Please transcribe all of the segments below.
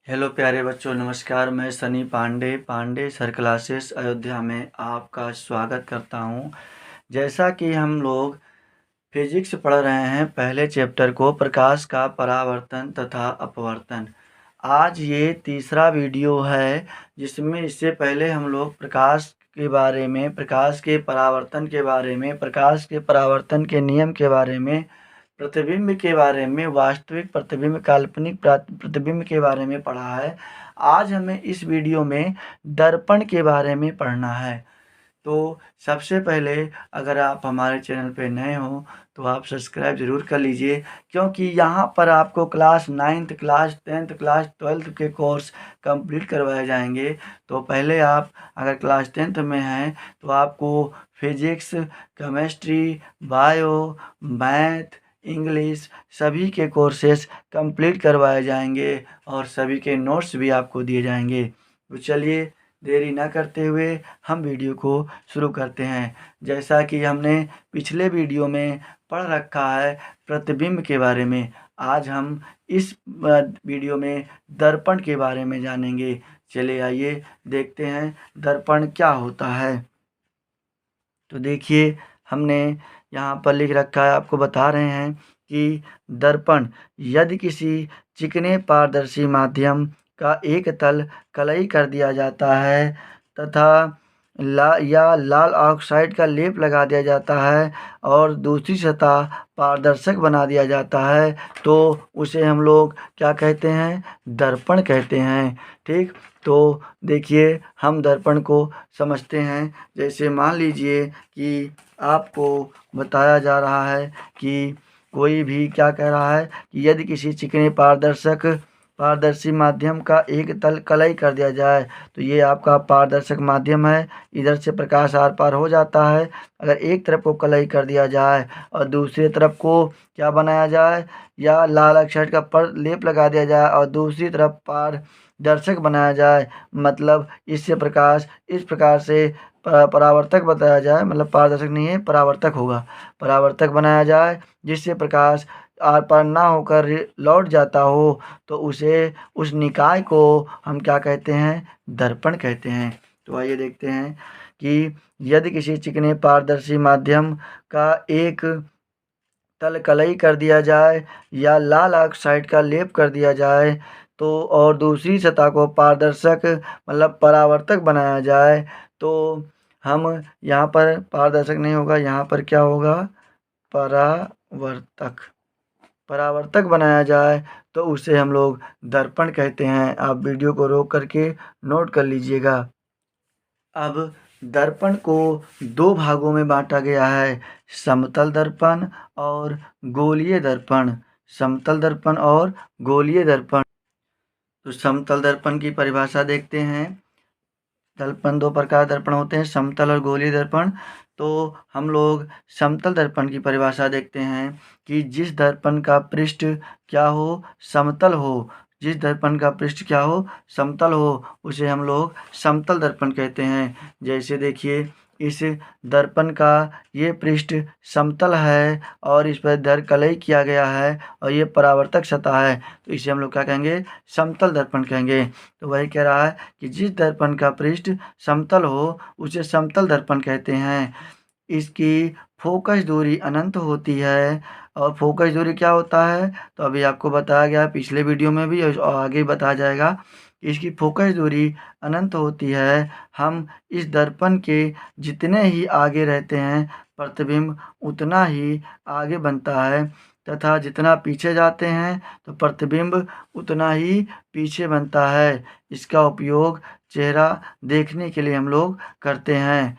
Hello प्यारे बच्चों, नमस्कार। मैं सनी पांडे सर क्लासेस अयोध्या में आपका स्वागत करता हूं। जैसा कि हम लोग फिजिक्स पढ़ रहे हैं, पहले चैप्टर को, प्रकाश का परावर्तन तथा अपवर्तन। आज ये तीसरा वीडियो है जिसमें इससे पहले हम लोग प्रकाश के बारे में, प्रकाश के परावर्तन के बारे में, प्रकाश के परावर्तन के नियम के बारे में, प्रतिबिंब के बारे में, वास्तविक प्रतिबिंब, काल्पनिक प्रतिबिंब के बारे में पढ़ा है। आज हमें इस वीडियो में दर्पण के बारे में पढ़ना है। तो सबसे पहले, अगर आप हमारे चैनल पे नए हो तो आप सब्सक्राइब ज़रूर कर लीजिए, क्योंकि यहाँ पर आपको class 9th, class 10th, class 12th के कोर्स कंप्लीट करवाए जाएंगे। तो पहले आप अगर क्लास 10th में हैं तो आपको physics, chemistry, bio, math, English सभी के कोर्सेस कंप्लीट करवाए जाएंगे और सभी के नोट्स भी आपको दिए जाएंगे। तो चलिए, देरी ना करते हुए हम वीडियो को शुरू करते हैं। जैसा कि हमने पिछले वीडियो में पढ़ रखा है प्रतिबिंब के बारे में, आज हम इस वीडियो में दर्पण के बारे में जानेंगे। चलिए आइए देखते हैं दर्पण क्या होता है। तो देखिए, हमने यहाँ पर लिख रखा है, आपको बता रहे हैं कि दर्पण यदि किसी चिकने पारदर्शी माध्यम का एक तल कलई कर दिया जाता है तथा लाल ऑक्साइड का लेप लगा दिया जाता है और दूसरी सतह पारदर्शक बना दिया जाता है, तो उसे हम लोग क्या कहते हैं? दर्पण कहते हैं। ठीक, तो देखिए, हम दर्पण को समझते हैं। जैसे मान लीजिए कि आपको बताया जा रहा है कि कोई भी क्या कह रहा है कि यदि किसी चिकने पारदर्शी माध्यम का एक तल कलई कर दिया जाए, तो ये आपका पारदर्शक माध्यम है। इधर से प्रकाश आर पार हो जाता है। अगर एक तरफ को कलई कर दिया जाए और दूसरी तरफ को क्या बनाया जाए, या लाल ऑक्साइड का पर लेप लगा दिया जाए और दूसरी तरफ पारदर्शक बनाया जाए, मतलब इससे प्रकाश इस प्रकार से परावर्तक बताया जाए, मतलब पारदर्शक नहीं है, परावर्तक होगा, परावर्तक बनाया जाए जिससे प्रकाश आर पार ना होकर लौट जाता हो, तो उसे, उस निकाय को हम क्या कहते हैं? दर्पण कहते हैं। तो आइए देखते हैं कि यदि किसी चिकने पारदर्शी माध्यम का एक तल कलई कर दिया जाए या लाल ऑक्साइड का लेप कर दिया जाए, तो और दूसरी सतह को पारदर्शक मतलब परावर्तक बनाया जाए, तो हम यहाँ पर पारदर्शक नहीं होगा, यहाँ पर क्या होगा? परावर्तक। परावर्तक बनाया जाए तो उसे हम लोग दर्पण कहते हैं। आप वीडियो को रोक करके नोट कर लीजिएगा। अब दर्पण को दो भागों में बांटा गया है, समतल दर्पण और गोलीय दर्पण। समतल दर्पण और गोलीय दर्पण। तो समतल दर्पण की परिभाषा देखते हैं। दर्पण, दो प्रकार दर्पण होते हैं, समतल और गोलीय दर्पण। तो हम लोग समतल दर्पण की परिभाषा देखते हैं कि जिस दर्पण का पृष्ठ क्या हो? समतल हो। जिस दर्पण का पृष्ठ क्या हो? समतल हो, उसे हम लोग समतल दर्पण कहते हैं। जैसे देखिए, इस दर्पण का ये पृष्ठ समतल है और इस पर दर कलई किया गया है और ये परावर्तक सतह है, तो इसे हम लोग क्या कहेंगे? समतल दर्पण कहेंगे। तो वही कह रहा है कि जिस दर्पण का पृष्ठ समतल हो उसे समतल दर्पण कहते हैं। इसकी फोकस दूरी अनंत होती है। और फोकस दूरी क्या होता है? तो अभी आपको बताया गया है पिछले वीडियो में भी और आगे बताया जाएगा। इसकी फोकस दूरी अनंत होती है। हम इस दर्पण के जितने ही आगे रहते हैं, प्रतिबिंब उतना ही आगे बनता है, तथा जितना पीछे जाते हैं तो प्रतिबिंब उतना ही पीछे बनता है। इसका उपयोग चेहरा देखने के लिए हम लोग करते हैं।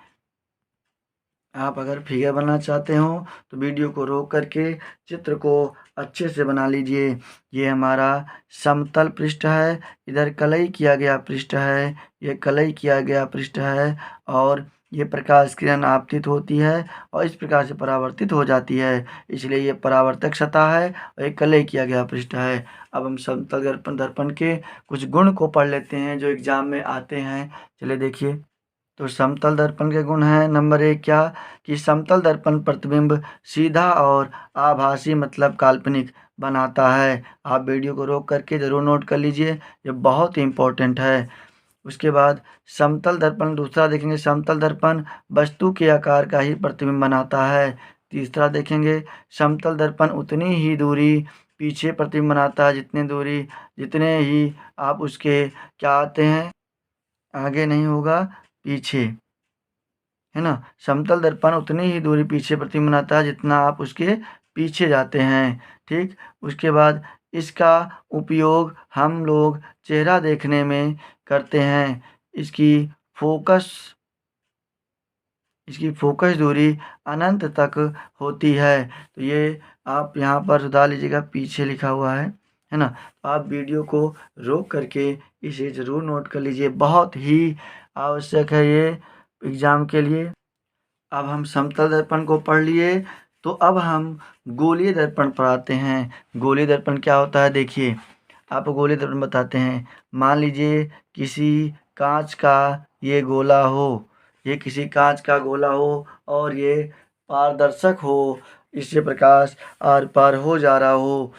आप अगर फिगर बनाना चाहते हो तो वीडियो को रोक करके चित्र को अच्छे से बना लीजिए। ये हमारा समतल पृष्ठ है, इधर कलई किया गया पृष्ठ है, ये कलई किया गया पृष्ठ है, और ये प्रकाश किरण आपतित होती है और इस प्रकार से परावर्तित हो जाती है, इसलिए ये परावर्तक सतह है और एक कलई किया गया पृष्ठ है। अब हम समतल दर्पण के कुछ गुण को पढ़ लेते हैं जो एग्जाम में आते हैं। चलिए देखिए, तो समतल दर्पण के गुण हैं नंबर 1 क्या कि समतल दर्पण प्रतिबिंब सीधा और आभासी मतलब काल्पनिक बनाता है। आप वीडियो को रोक करके ज़रूर नोट कर लीजिए, ये बहुत ही इम्पोर्टेंट है। उसके बाद समतल दर्पण दूसरा देखेंगे, समतल दर्पण वस्तु के आकार का ही प्रतिबिंब बनाता है। तीसरा देखेंगे, समतल दर्पण उतनी ही दूरी पीछे प्रतिबिंब बनाता है जितने ही आप उसके क्या आते हैं, आगे नहीं होगा, पीछे, है ना। समतल दर्पण उतनी ही दूरी पीछे प्रतिबिंब बनाता है जितना आप उसके पीछे जाते हैं। ठीक, उसके बाद इसका उपयोग हम लोग चेहरा देखने में करते हैं। इसकी फोकस दूरी अनंत तक होती है। तो ये आप यहाँ पर सुधार लीजिएगा, पीछे लिखा हुआ है ना। तो आप वीडियो को रोक करके इसे ज़रूर नोट कर लीजिए, बहुत ही आवश्यक है ये एग्ज़ाम के लिए। अब हम समतल दर्पण को पढ़ लिए, तो अब हम गोलीय दर्पण पर आते हैं। गोलीय दर्पण क्या होता है देखिए, आपको गोलीय दर्पण बताते हैं। मान लीजिए किसी कांच का ये गोला हो, ये किसी कांच का गोला हो और ये पारदर्शक हो, इससे प्रकाश आर पार हो जा रहा हो,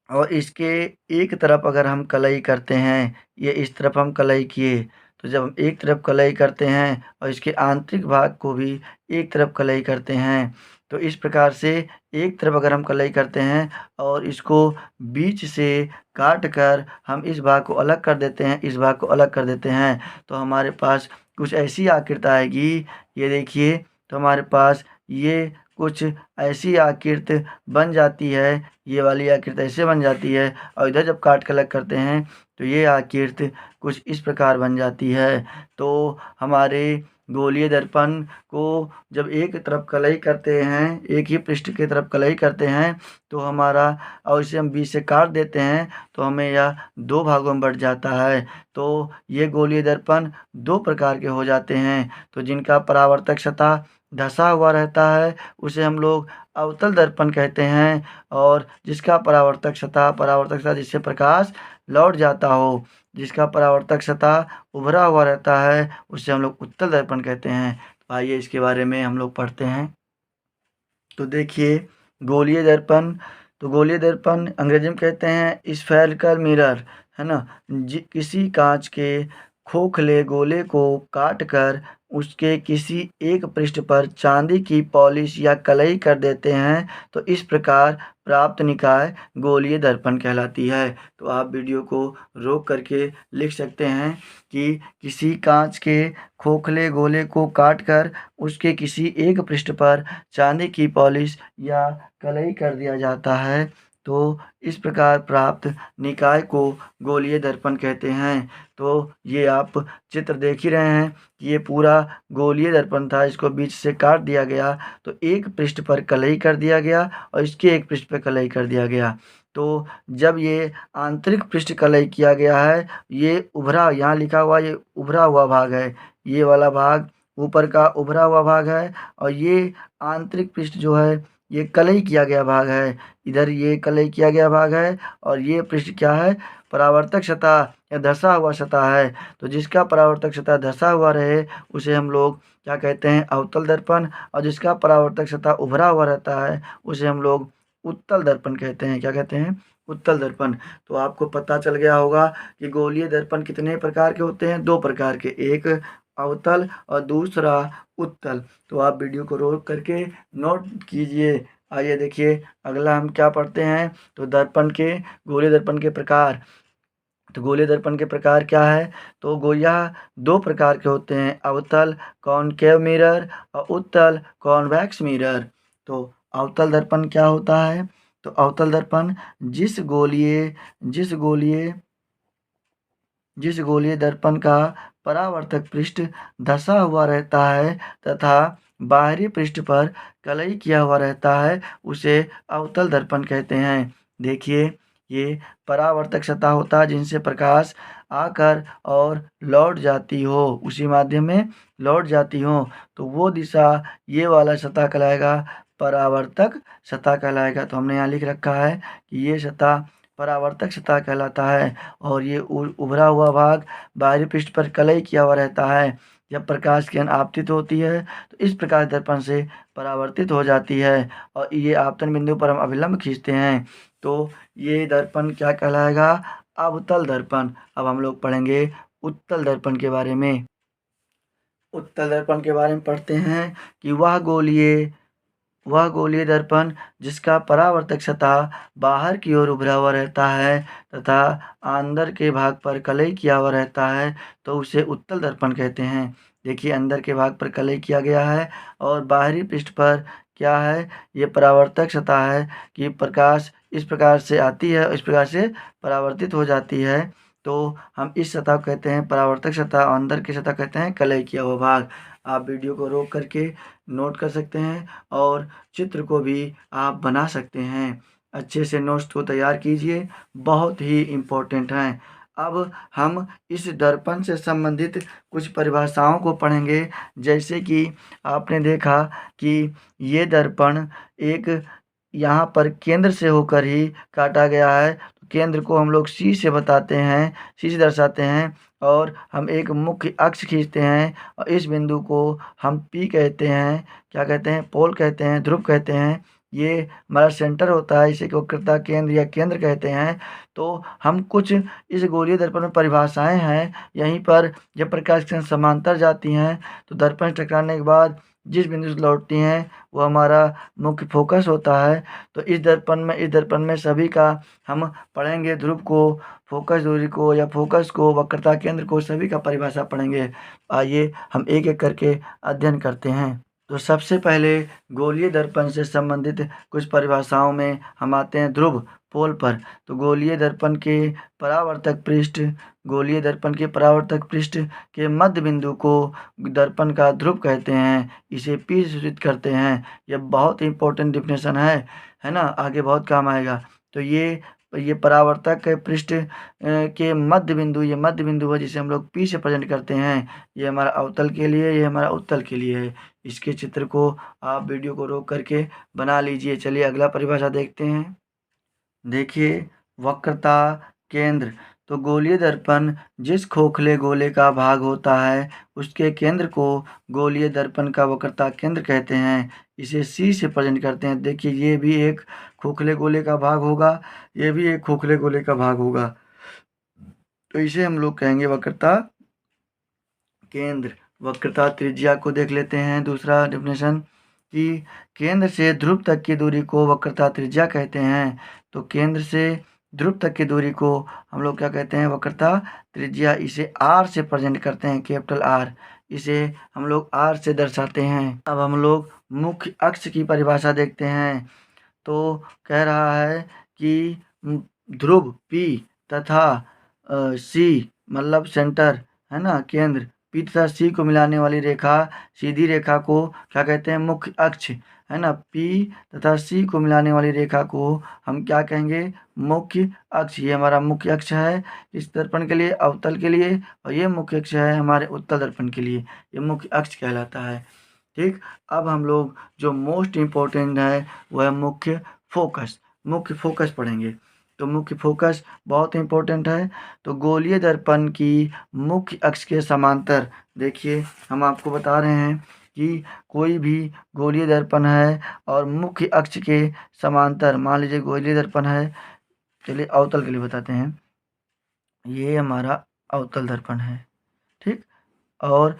और इसके एक तरफ अगर हम कलई करते हैं, ये इस तरफ हम कलई किए, तो जब हम एक तरफ कलई करते हैं और इसके आंतरिक भाग को भी एक तरफ कलई करते हैं, तो इस प्रकार से एक तरफ अगर हम कलई करते हैं और इसको बीच से काट कर हम इस भाग को अलग कर देते हैं, इस भाग को अलग कर देते हैं, तो हमारे पास कुछ ऐसी आकृति आएगी। ये देखिए, तो हमारे पास ये कुछ ऐसी आकृति बन जाती है, ये वाली आकृति ऐसे बन जाती है, और इधर जब काट के अलग करते हैं तो ये आकृति कुछ इस प्रकार बन जाती है। तो हमारे गोलीय दर्पण को जब एक तरफ कलई करते हैं, एक ही पृष्ठ की तरफ कलई करते हैं, तो हमारा, और इसे हम बीच से काट देते हैं, तो हमें यह दो भागों में बढ़ जाता है। तो ये गोलीय दर्पण दो प्रकार के हो जाते हैं। तो जिनका परावर्तक सतह धंसा हुआ रहता है उसे हम लोग अवतल दर्पण कहते हैं, और जिसका परावर्तक सतह जिससे प्रकाश लौट जाता हो, जिसका परावर्तक सतह उभरा हुआ रहता है, उसे हम लोग उत्तल दर्पण कहते हैं। तो आइए इसके बारे में हम लोग पढ़ते हैं। तो देखिए, गोलीय दर्पण, तो गोलीय दर्पण अंग्रेजी में कहते हैं स्फेरिकल मिरर, है ना। किसी कांच के खोखले गोले को काट कर उसके किसी एक पृष्ठ पर चांदी की पॉलिश या कलई कर देते हैं, तो इस प्रकार प्राप्त निकाय गोलीय दर्पण कहलाती है। तो आप वीडियो को रोक करके लिख सकते हैं कि किसी कांच के खोखले गोले को काटकर उसके किसी एक पृष्ठ पर चांदी की पॉलिश या कलई कर दिया जाता है, तो इस प्रकार प्राप्त निकाय को गोलीय दर्पण कहते हैं। तो ये आप चित्र देख ही रहे हैं कि ये पूरा गोलीय दर्पण था, इसको बीच से काट दिया गया, तो एक पृष्ठ पर कलई कर दिया गया और इसके एक पृष्ठ पर कलई कर दिया गया। तो जब ये आंतरिक पृष्ठ कलई किया गया है, ये उभरा, यहाँ लिखा हुआ ये उभरा हुआ भाग है, ये वाला भाग ऊपर का उभरा हुआ भाग है, और ये आंतरिक पृष्ठ जो है ये कलई किया गया भाग है। इधर ये कलई किया गया भाग है, और ये पृष्ठ क्या है, परावर्तक सतह या धंसा हुआ सतह है। तो जिसका परावर्तक सतह धंसा हुआ रहे उसे हम लोग क्या कहते हैं, अवतल दर्पण, और जिसका परावर्तक सतह उभरा हुआ रहता है उसे हम लोग उत्तल दर्पण कहते हैं। क्या कहते हैं, उत्तल दर्पण। तो आपको पता चल गया होगा कि गोलीय दर्पण कितने प्रकार के होते हैं, दो प्रकार के, एक अवतल और दूसरा उत्तल। तो आप वीडियो को रोक करके नोट कीजिए। आइए देखिए अगला हम क्या पढ़ते हैं, तो दर्पण के, गोलीय दर्पण के प्रकार। तो गोलीय दर्पण के प्रकार क्या है, तो गोया दो प्रकार के होते हैं, अवतल कॉनकेव मिरर और उत्तल कॉन्वेक्स मिरर। तो अवतल दर्पण क्या होता है, तो अवतल दर्पण जिस गोलीय दर्पण का परावर्तक पृष्ठ धंसा हुआ रहता है तथा बाहरी पृष्ठ पर कलई किया हुआ रहता है उसे अवतल दर्पण कहते हैं। देखिए, ये परावर्तक सतह होता है जिनसे प्रकाश आकर और लौट जाती हो, उसी माध्यम में लौट जाती हो, तो वो दिशा ये वाला सतह कहलाएगा परावर्तक सतह कहलाएगा। तो हमने यहाँ लिख रखा है कि ये सतह परावर्तक सतह कहलाता है, और ये उभरा हुआ भाग बाहरी पृष्ठ पर कलई किया हुआ रहता है, जब प्रकाश किरण आपतित होती है तो इस प्रकाश दर्पण से परावर्तित हो जाती है और ये आपतन बिंदु पर हम अभिलंब खींचते हैं तो ये दर्पण क्या कहलाएगा? अवतल दर्पण। अब हम लोग पढ़ेंगे उत्तल दर्पण के बारे में। उत्तल दर्पण के बारे में पढ़ते हैं कि वह गोलीय दर्पण जिसका परावर्तक सतह बाहर की ओर उभरा हुआ रहता है तथा अंदर के भाग पर कलई किया हुआ रहता है तो उसे उत्तल दर्पण कहते हैं। देखिए अंदर के भाग पर कलई किया गया है और बाहरी पृष्ठ पर क्या है? ये परावर्तक सतह है कि प्रकाश इस प्रकार से आती है, इस प्रकार से परावर्तित हो जाती है तो हम इस सतह को कहते हैं परावर्तक सतह और अंदर की सतह कहते हैं कलई किया हुआ भाग। आप वीडियो को रोक करके नोट कर सकते हैं और चित्र को भी आप बना सकते हैं। अच्छे से नोट्स को तैयार कीजिए, बहुत ही इम्पोर्टेंट हैं। अब हम इस दर्पण से संबंधित कुछ परिभाषाओं को पढ़ेंगे। जैसे कि आपने देखा कि ये दर्पण एक यहाँ पर केंद्र से होकर ही काटा गया है। तो केंद्र को हम लोग सी से बताते हैं, सी से दर्शाते हैं और हम एक मुख्य अक्ष खींचते हैं और इस बिंदु को हम पी कहते हैं। क्या कहते हैं? पोल कहते हैं, ध्रुव कहते हैं। ये हमारा सेंटर होता है, इसे वक्रता केंद्र या केंद्र कहते हैं। तो हम कुछ इस गोलीय दर्पण में परिभाषाएं हैं। यहीं पर जब प्रकाश किरण समांतर जाती हैं तो दर्पण से टकराने के बाद जिस बिंदु से लौटती हैं वो हमारा मुख्य फोकस होता है। तो इस दर्पण में सभी का हम पढ़ेंगे, ध्रुव को, फोकस दूरी को या फोकस को, वक्रता केंद्र को, सभी का परिभाषा पढ़ेंगे। आइए हम एक एक करके अध्ययन करते हैं। तो सबसे पहले गोलीय दर्पण से संबंधित कुछ परिभाषाओं में हम आते हैं ध्रुव, पोल पर। तो गोलीय दर्पण के परावर्तक पृष्ठ के मध्य बिंदु को दर्पण का ध्रुव कहते हैं। इसे पी से सूचित करते हैं। यह बहुत इंपॉर्टेंट डिफिनेशन है ना, आगे बहुत काम आएगा। तो ये परावर्तक पृष्ठ के मध्य बिंदु, ये मध्य बिंदु है जिसे हम लोग पी से प्रेजेंट करते हैं। ये हमारा अवतल के लिए, ये हमारा उत्तल के लिए है। इसके चित्र को आप वीडियो को रोक करके बना लीजिए। चलिए अगला परिभाषा देखते हैं। देखिए वक्रता केंद्र। तो गोलीय दर्पण जिस खोखले गोले का भाग होता है उसके केंद्र को गोलीय दर्पण का वक्रता केंद्र कहते हैं। इसे सी से प्रेजेंट करते हैं। देखिए ये भी एक खोखले गोले का भाग होगा, ये भी एक खोखले गोले का भाग होगा, तो इसे हम लोग कहेंगे वक्रता केंद्र। वक्रता त्रिज्या को देख लेते हैं। दूसरा डेफिनेशन कि केंद्र से ध्रुव तक की दूरी को वक्रता त्रिज्या कहते हैं। तो केंद्र से ध्रुव तक की दूरी को हम लोग क्या कहते हैं? वक्रता त्रिज्या। इसे आर से प्रेजेंट करते हैं, कैपिटल आर। इसे हम लोग आर से दर्शाते हैं। अब हम लोग मुख्य अक्ष की परिभाषा देखते हैं। तो कह रहा है कि ध्रुव पी तथा सी मतलब सेंटर है ना, केंद्र, पी तथा सी को मिलाने वाली रेखा, सीधी रेखा को क्या कहते हैं? मुख्य अक्ष है ना। पी तथा सी को मिलाने वाली रेखा को हम क्या कहेंगे? मुख्य अक्ष। ये हमारा मुख्य अक्ष है इस दर्पण के लिए, अवतल के लिए, और ये मुख्य अक्ष है हमारे उत्तल दर्पण के लिए। ये मुख्य अक्ष कहलाता है। ठीक, अब हम लोग जो मोस्ट इम्पोर्टेंट है वह है मुख्य फोकस पढ़ेंगे। तो मुख्य फोकस बहुत इम्पोर्टेंट है। तो गोलीय दर्पण की मुख्य अक्ष के समांतर, देखिए हम आपको बता रहे हैं कि कोई भी गोलीय दर्पण है और मुख्य अक्ष के समांतर, मान लीजिए गोलीय दर्पण है, चलिए अवतल के लिए बताते हैं, ये हमारा अवतल दर्पण है। ठीक, और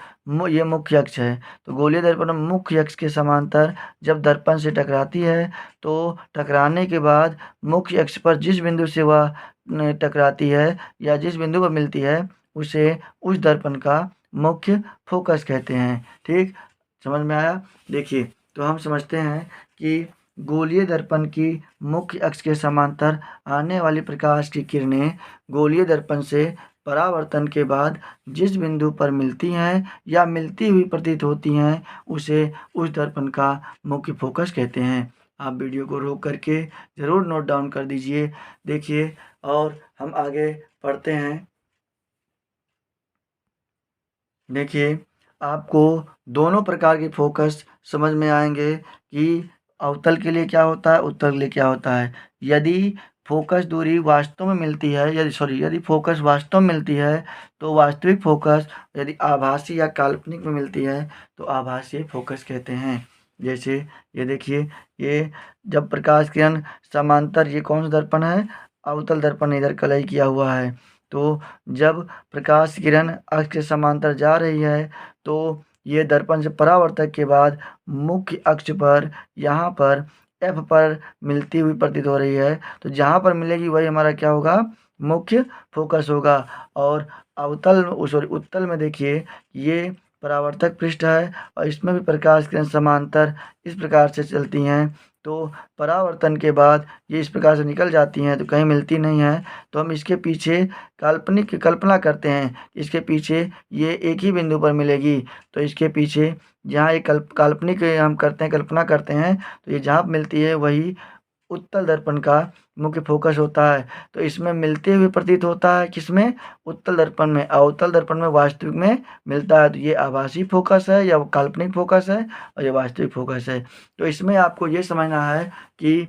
ये मुख्य अक्ष है। तो गोलीय दर्पण मुख्य अक्ष के समांतर जब दर्पण से टकराती है तो टकराने के बाद मुख्य अक्ष पर जिस बिंदु से वह टकराती है या जिस बिंदु पर मिलती है उसे उस दर्पण का मुख्य फोकस कहते हैं। ठीक, समझ में आया? देखिए तो हम समझते हैं कि गोलीय दर्पण की मुख्य अक्ष के समांतर आने वाली प्रकाश की किरणें गोलीय दर्पण से परावर्तन के बाद जिस बिंदु पर मिलती हैं या मिलती हुई प्रतीत होती हैं उसे उस दर्पण का मुख्य फोकस कहते हैं। आप वीडियो को रोक करके ज़रूर नोट डाउन कर दीजिए। देखिए और हम आगे पढ़ते हैं। देखिए आपको दोनों प्रकार के फोकस समझ में आएंगे कि अवतल के लिए क्या होता है, उत्तल के लिए क्या होता है। यदि फोकस दूरी वास्तव में मिलती है, यदि फोकस वास्तव में मिलती है तो वास्तविक फोकस, यदि आभासी या काल्पनिक में मिलती है तो आभासी फोकस कहते हैं। जैसे ये देखिए, ये जब प्रकाश किरण समांतर, ये कौन सा दर्पण है, अवतल दर्पण, इधर कलई किया हुआ है। तो जब प्रकाश किरण अक्ष के समांतर जा रही है तो ये दर्पण से परावर्तक के बाद मुख्य अक्ष पर, यहाँ पर एफ पर मिलती हुई प्रतीत हो रही है। तो जहाँ पर मिलेगी वही हमारा क्या होगा, मुख्य फोकस होगा। और अवतल सॉरी उत्तल में देखिए, ये परावर्तक पृष्ठ है और इसमें भी प्रकाश किरण समांतर इस प्रकार से चलती हैं। तो परावर्तन के बाद ये इस प्रकार से निकल जाती हैं तो कहीं मिलती नहीं है। तो हम इसके पीछे काल्पनिक की कल्पना करते हैं, इसके पीछे ये एक ही बिंदु पर मिलेगी। तो इसके पीछे जहाँ ये काल्पनिक हम करते हैं, कल्पना करते हैं, तो ये जहाँ मिलती है वही उत्तल दर्पण का मुख्य फोकस होता है। तो इसमें मिलते हुए प्रतीत होता है, किसमें, उत्तल दर्पण में। अवतल दर्पण में वास्तविक में मिलता है। तो ये आभासी फोकस है या काल्पनिक फोकस है और ये वास्तविक फोकस है। तो इसमें आपको ये समझना है कि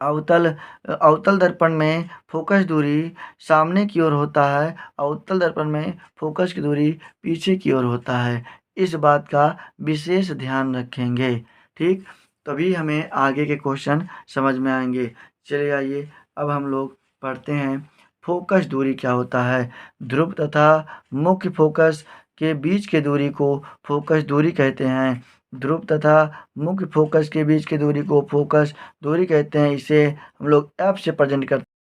अवतल दर्पण में फोकस दूरी सामने की ओर होता है, उत्तल दर्पण में फोकस की दूरी पीछे की ओर होता है। इस बात का विशेष ध्यान रखेंगे, ठीक, तभी हमें आगे के क्वेश्चन समझ में आएंगे। चलिए आइए अब हम लोग पढ़ते हैं फोकस दूरी क्या होता है। ध्रुव तथा मुख्य फोकस के बीच की दूरी को फोकस दूरी कहते हैं। ध्रुव तथा मुख्य फोकस के बीच की दूरी को फोकस दूरी कहते हैं। इसे हम लोग एफ से प्रेजेंट करते हैं।